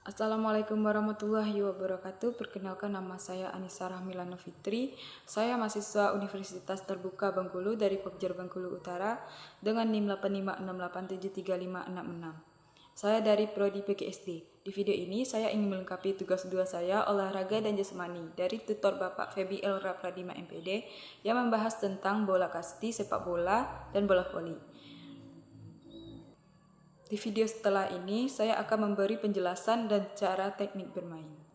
Assalamualaikum warahmatullahi wabarakatuh. Perkenalkan, nama saya Anissa Rahmilana Fitri. Saya mahasiswa Universitas Terbuka Bengkulu dari Pokja Bengkulu Utara dengan NIM 856873566. Saya dari Prodi PGSD. Di video ini saya ingin melengkapi tugas 2 saya, olahraga dan jasmani, dari tutor Bapak Febi El Rapradima MPD yang membahas tentang bola kasti, sepak bola, dan bola voli. Di video setelah ini, saya akan memberi penjelasan dan cara teknik bermain.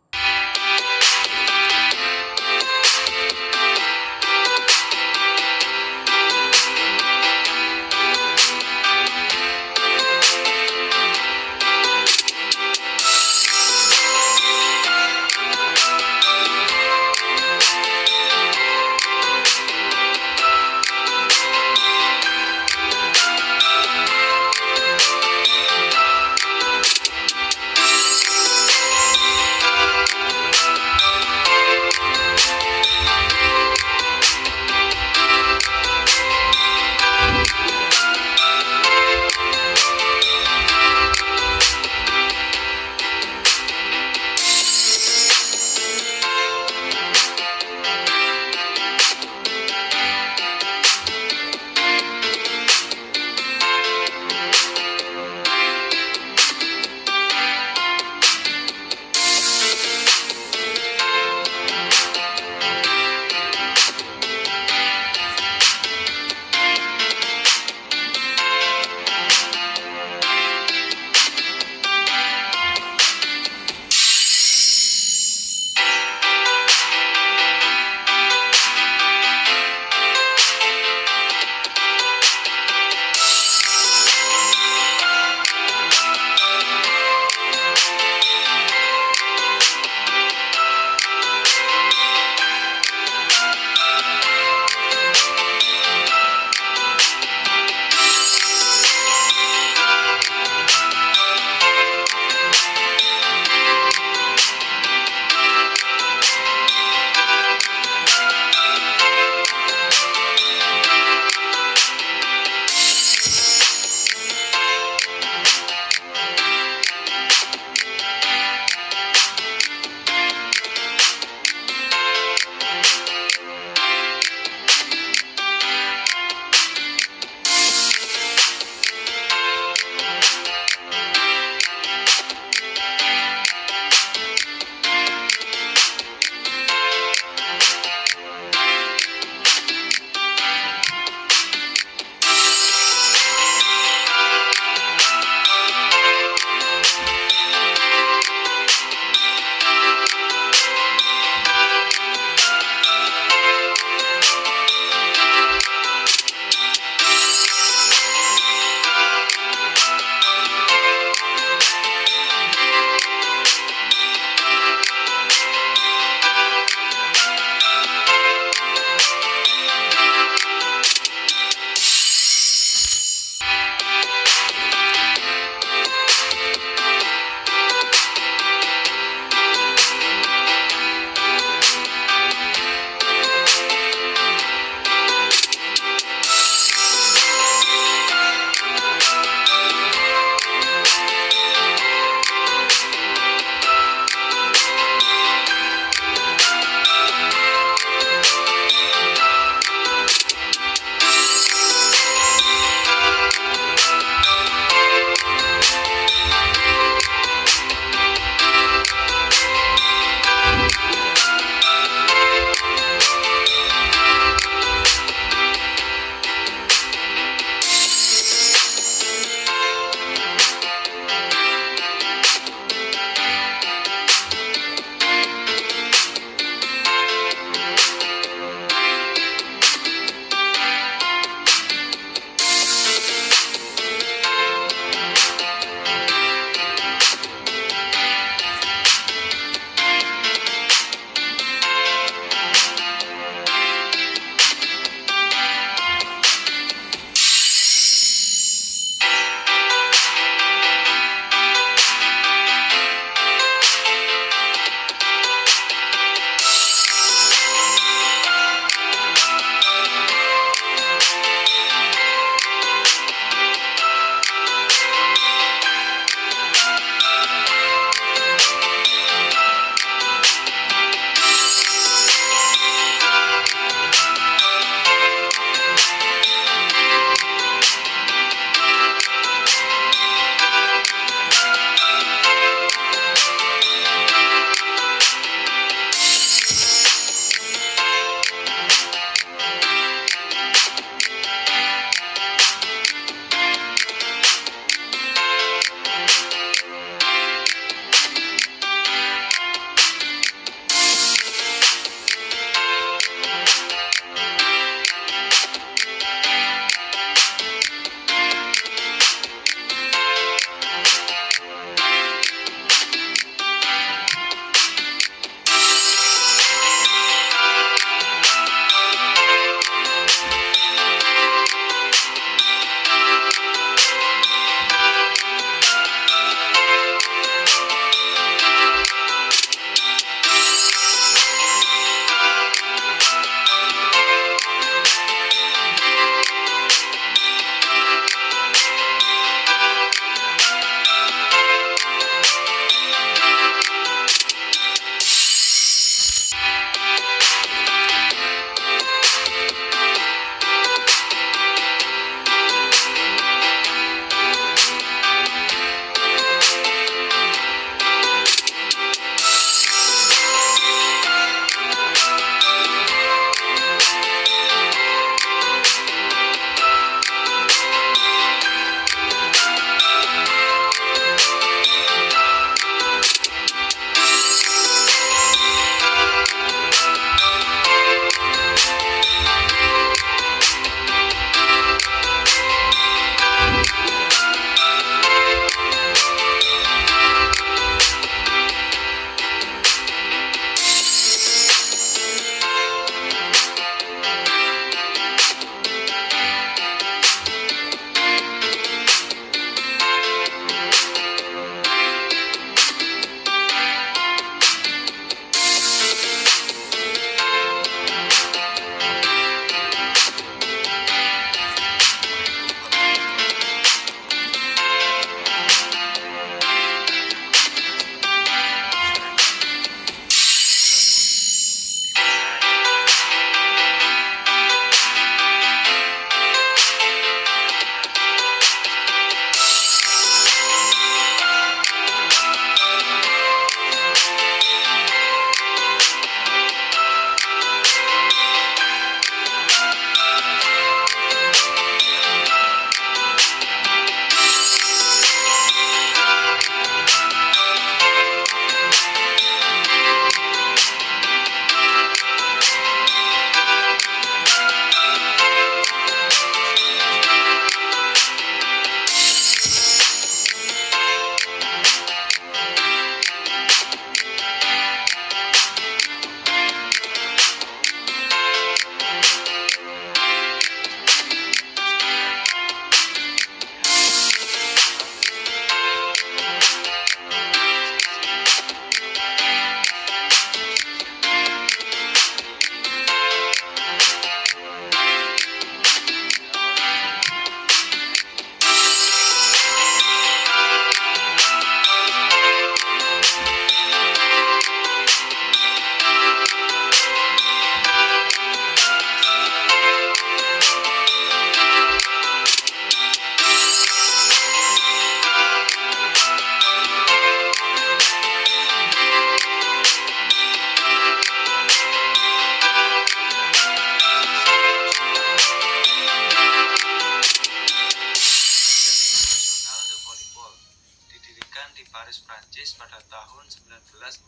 di Paris, Prancis pada tahun 1947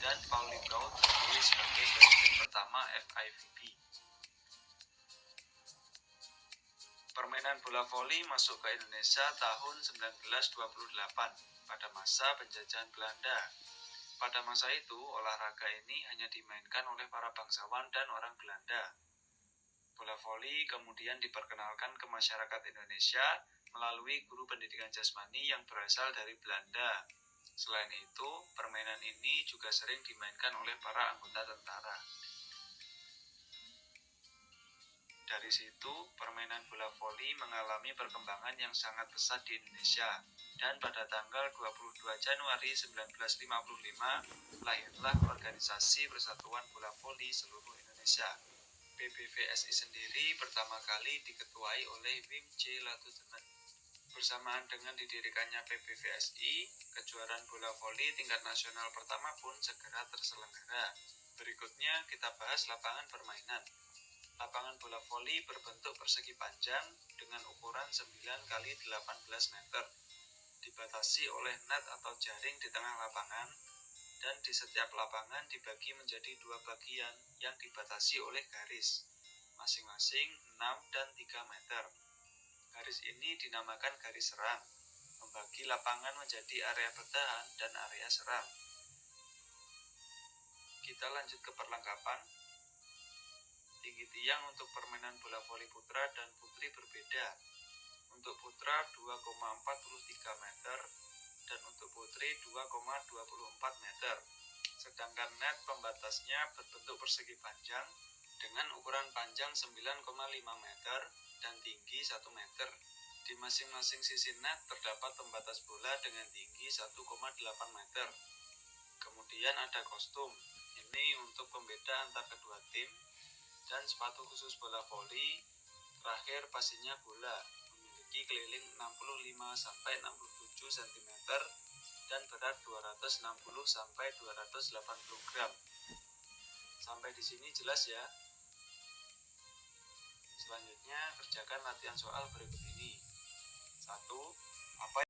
dan Pauli Brown terpilih sebagai presiden pertama FIVB. Permainan bola voli masuk ke Indonesia tahun 1928 pada masa penjajahan Belanda. Pada masa itu, olahraga ini hanya dimainkan oleh para bangsawan dan orang Belanda. Bola voli kemudian diperkenalkan ke masyarakat Indonesia melalui guru pendidikan jasmani yang berasal dari Belanda. Selain itu, permainan ini juga sering dimainkan oleh para anggota tentara. Dari situ, permainan bola voli mengalami perkembangan yang sangat pesat di Indonesia. Dan pada tanggal 22 Januari 1955, lahirlah Organisasi Persatuan Bola Voli Seluruh Indonesia. PBVSI sendiri pertama kali diketuai oleh Wim C. Latudenen. Bersamaan dengan didirikannya PBVSI, kejuaraan bola voli tingkat nasional pertama pun segera terselenggara. Berikutnya kita bahas lapangan permainan. Lapangan bola voli berbentuk persegi panjang dengan ukuran 9 x 18 meter. Dibatasi oleh net atau jaring di tengah lapangan, dan di setiap lapangan dibagi menjadi dua bagian yang dibatasi oleh garis, masing-masing 6 dan 3 meter. Garis ini dinamakan garis serang, membagi lapangan menjadi area bertahan dan area serang. Kita lanjut ke perlengkapan. Tinggi tiang untuk permainan bola voli putra dan putri berbeda. Untuk putra 2,43 meter dan untuk putri 2,24 meter. Sedangkan net pembatasnya berbentuk persegi panjang dengan ukuran panjang 9,5 meter dan tinggi 1 meter. Di masing-masing sisi net terdapat pembatas bola dengan tinggi 1,8 meter. Kemudian ada kostum. Ini untuk pembeda antar kedua tim. Dan sepatu khusus bola voli. Terakhir pastinya bola, memiliki keliling 65-67 cm dan berat 260-280 gram. Sampai di sini jelas ya. Selanjutnya kerjakan latihan soal berikut ini. 1. Apa